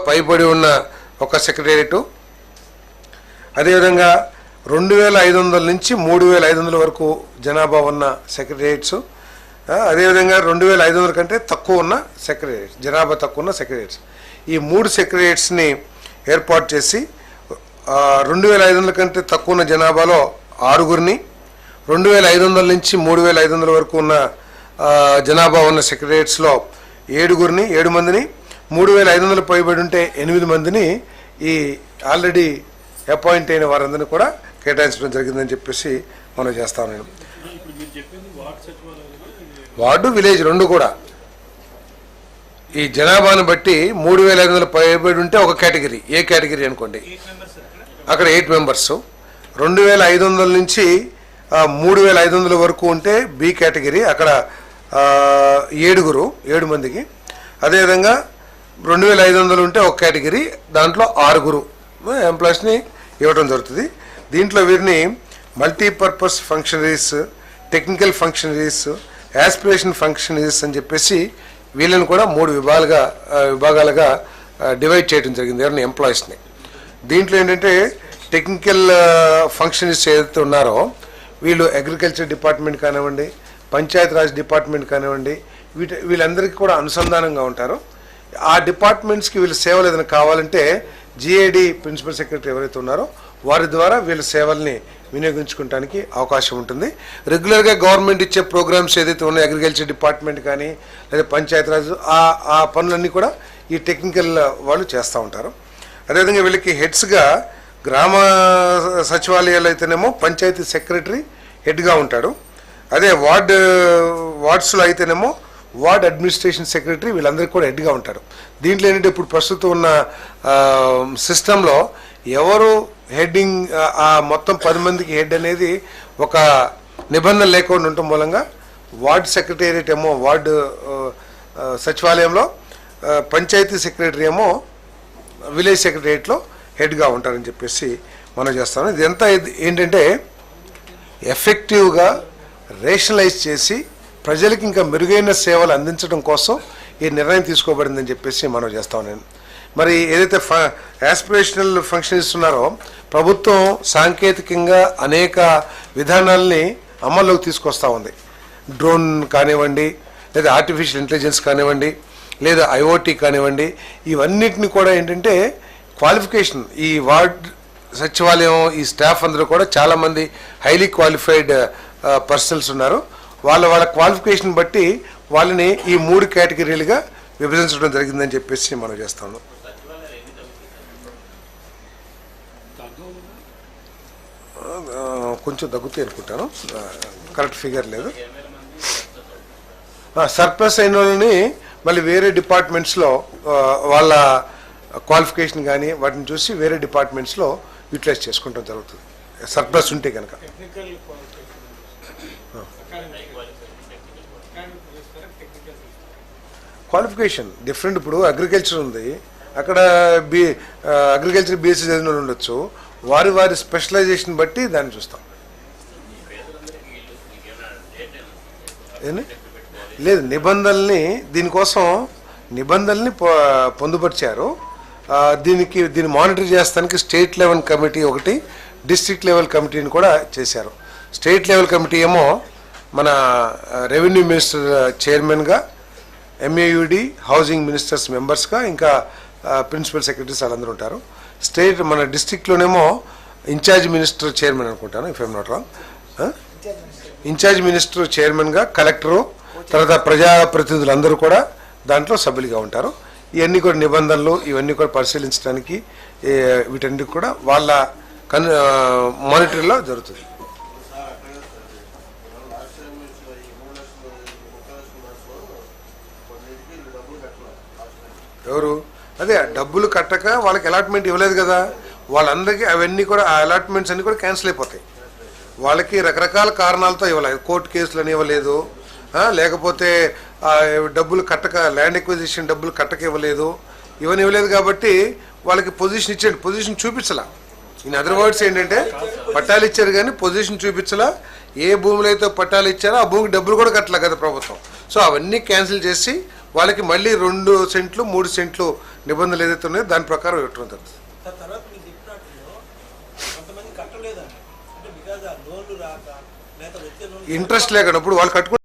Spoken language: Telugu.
పైబడి ఉన్న ఒక సెక్రటేరియట్, అదేవిధంగా 2500 నుంచి 3500 వరకు జనాభా ఉన్న సెక్రటేరియట్స్, అదేవిధంగా 2500 కంటే తక్కువ ఉన్న సెక్రటేరియట్స్, జనాభా తక్కువ ఉన్న సెక్రటేరియట్స్. ఈ 3 సెక్రటేరియట్స్ని ఏర్పాటు చేసి 2500 కంటే తక్కువ ఉన్న జనాభాలో 6గురిని, 2500 నుంచి 3500 వరకు ఉన్న జనాభా ఉన్న సెక్రటేరియట్స్లో 7 మందిని, 3500 పైబడి ఉంటే 8 మందిని ఈ ఆల్రెడీ అపాయింట్ అయిన వారందరినీ కూడా కేటాయించడం జరిగిందని చెప్పేసి మనం చేస్తా ఉన్నాను. వార్డు విలేజ్ 2 కూడా ఈ జనాభాను బట్టి 3500 పైబడి ఉంటే ఒక కేటగిరీ, ఏ కేటగిరీ అనుకోండి, అక్కడ 8 మెంబర్స్. 2500 నుంచి 3500 వరకు ఉంటే బి కేటగిరీ, అక్కడ 7 మందికి. అదేవిధంగా 2500 ఉంటే ఒక కేటగిరీ, దాంట్లో 6 ఎంప్లాయీస్ని ఇవ్వడం జరుగుతుంది. దీంట్లో వీరిని multipurpose functionaries, technical functionaries, aspiration functionaries అని చెప్పేసి వీళ్ళని కూడా 3 విభాగాలుగా డివైడ్ చేయడం జరిగింది ఎవరిని ఎంప్లాయీస్ని. దీంట్లో ఏంటంటే టెక్నికల్ ఫంక్షనరీస్ ఏదైతే ఉన్నారో వీళ్ళు అగ్రికల్చర్ డిపార్ట్మెంట్ కానివ్వండి, పంచాయతీరాజ్ డిపార్ట్మెంట్ కానివ్వండి, వీళ్ళందరికీ కూడా అనుసంధానంగా ఉంటారు. ఆ డిపార్ట్మెంట్స్కి వీళ్ళ సేవలు ఏదైనా కావాలంటే జిఏడి ప్రిన్సిపల్ సెక్రటరీ ఎవరైతే ఉన్నారో వారి ద్వారా వీళ్ళ సేవల్ని వినియోగించుకోవడానికి అవకాశం ఉంటుంది. రెగ్యులర్గా గవర్నమెంట్ ఇచ్చే ప్రోగ్రామ్స్ ఏదైతే ఉన్నాయో అగ్రికల్చర్ డిపార్ట్మెంట్ కానీ లేదా పంచాయతీరాజ్, ఆ పనులన్నీ కూడా ఈ టెక్నికల్ వాళ్ళు చేస్తూ ఉంటారు. అదేవిధంగా వీళ్ళకి హెడ్స్గా గ్రామ సచివాలయాలు అయితేనేమో పంచాయతీ సెక్రటరీ హెడ్గా ఉంటాడు. అదే వార్డ్స్లో అయితేనేమో వార్డ్ అడ్మినిస్ట్రేషన్ సెక్రటరీ వీళ్ళందరికీ కూడా హెడ్గా ఉంటారు. దీంట్లో ఏంటంటే ఇప్పుడు ప్రస్తుతం ఉన్న సిస్టంలో ఎవరు హెడ్డింగ్ ఆ మొత్తం 10 మందికి హెడ్ అనేది ఒక నిబంధన లేకుండా ఉండటం మూలంగా వార్డ్ సెక్రటేరియట్ ఏమో వార్డు సచివాలయంలో, పంచాయతీ సెక్రటరీ ఏమో విలేజ్ సెక్రటేరియట్లో హెడ్గా ఉంటారని చెప్పేసి మనం చేస్తాము. ఇదంతా ఏంటంటే ఎఫెక్టివ్గా రేషనలైజ్ చేసి ప్రజలకు ఇంకా మెరుగైన సేవలు అందించడం కోసం ఈ నిర్ణయం తీసుకోబడిందని చెప్పేసి మనం చేస్తాం. నేను మరి ఏదైతే యాస్పిరేషనల్ ఫంక్షన్ ఇస్తున్నారో ప్రభుత్వం సాంకేతికంగా అనేక విధానాలని అమల్లోకి తీసుకొస్తూ ఉంది. డ్రోన్ కానివ్వండి, లేదా ఆర్టిఫిషియల్ ఇంటెలిజెన్స్ కానివ్వండి, లేదా ఐఓటీ కానివ్వండి, ఇవన్నిటిని కూడా ఏంటంటే క్వాలిఫికేషన్, ఈ వార్డ్ సచివాలయం ఈ స్టాఫ్ అందరూ కూడా చాలామంది హైలీ క్వాలిఫైడ్ పర్సనల్స్ ఉన్నారు. వాళ్ళ క్వాలిఫికేషన్ బట్టి వాళ్ళని ఈ 3 కేటగిరీలుగా విభజించడం జరిగిందని చెప్పేసి మనం చేస్తాము. కొంచెం తగ్గుతాయి అనుకుంటాను, కరెక్ట్ ఫిగర్ లేదు. సర్ప్లస్ అయిన వాళ్ళని మళ్ళీ వేరే డిపార్ట్మెంట్స్లో వాళ్ళ క్వాలిఫికేషన్ కానీ వాటిని చూసి వేరే డిపార్ట్మెంట్స్లో యూటిలైజ్ చేసుకుంటాం జరుగుతుంది సర్ప్లస్ ఉంటే కనుక. Qualification different. ఇప్పుడు అగ్రికల్చర్ ఉంది, అక్కడ అగ్రికల్చర్ బీఎస్సీ చదివిన వాళ్ళు ఉండొచ్చు, వారి స్పెషలైజేషన్ బట్టి దాన్ని చూస్తాం. లేదు, దీనికోసం నిబంధనల్ని పొందుపరిచారు. దీన్ని మానిటర్ చేస్తానికి స్టేట్ లెవెల్ కమిటీ ఒకటి, డిస్ట్రిక్ట్ లెవెల్ కమిటీని కూడా చేశారు. స్టేట్ లెవెల్ కమిటీ ఏమో మన రెవెన్యూ మినిస్టర్ చైర్మన్గా, ఎంఏయుడి హౌసింగ్ మినిస్టర్స్ మెంబర్స్గా, ఇంకా ప్రిన్సిపల్ సెక్రటరీస్ వాళ్ళందరూ ఉంటారు. మన డిస్ట్రిక్ట్లోనేమో ఇన్ఛార్జ్ మినిస్టర్ చైర్మన్ అనుకుంటాను, if I'm not wrong. Incharge minister చైర్మన్గా కలెక్టరు, తర్వాత ప్రజాప్రతినిధులు అందరూ కూడా దాంట్లో సభ్యులుగా ఉంటారు. ఇవన్నీ కూడా నిబంధనలు ఇవన్నీ కూడా పరిశీలించడానికి వీటన్నిటికి కూడా వాళ్ళ మానిటరింగ్లో జరుగుతుంది. ఎవరు అదే డబ్బులు కట్టక వాళ్ళకి అలాట్మెంట్ ఇవ్వలేదు కదా, వాళ్ళందరికీ అవన్నీ కూడా ఆ అలాట్మెంట్స్ అన్నీ కూడా క్యాన్సిల్ అయిపోతాయి. వాళ్ళకి రకరకాల కారణాలతో ఇవ్వలేదు, కోర్టు కేసులు అని ఇవ్వలేదు, లేకపోతే డబ్బులు కట్టక ల్యాండ్ ఎక్విజిషన్ డబ్బులు కట్టక ఇవ్వలేదు, ఇవన్నీ ఇవ్వలేదు. కాబట్టి వాళ్ళకి పొజిషన్ ఇచ్చాడు, పొజిషన్ చూపించలా. ఇన్ అదర్ వర్డ్స్ ఏంటంటే పట్టాలు ఇచ్చారు కానీ పొజిషన్ చూపించలా. ఏ భూములు అయితే పట్టాలు ఇచ్చారో ఆ భూమికి డబ్బులు కూడా కట్టలే కదా ప్రభుత్వం. సో అవన్నీ క్యాన్సిల్ చేసి వాళ్ళకి మళ్ళీ 2 సెంట్లు 3 సెంట్లు నిబంధనలు ఏదైతే ఉన్నాయో దాని ప్రకారం ఇవ్వటం జరుగుతుంది. తర్వాత మీకు చెప్పినట్లు కొంతమంది కట్టలేదండి, అంటే బికాజ్ ఆ లోన్లు రాక లేదా వచ్చే లోన్ ఇంట్రెస్ట్ లేకుండా ఇప్పుడు వాళ్ళు కట్టుకుంటే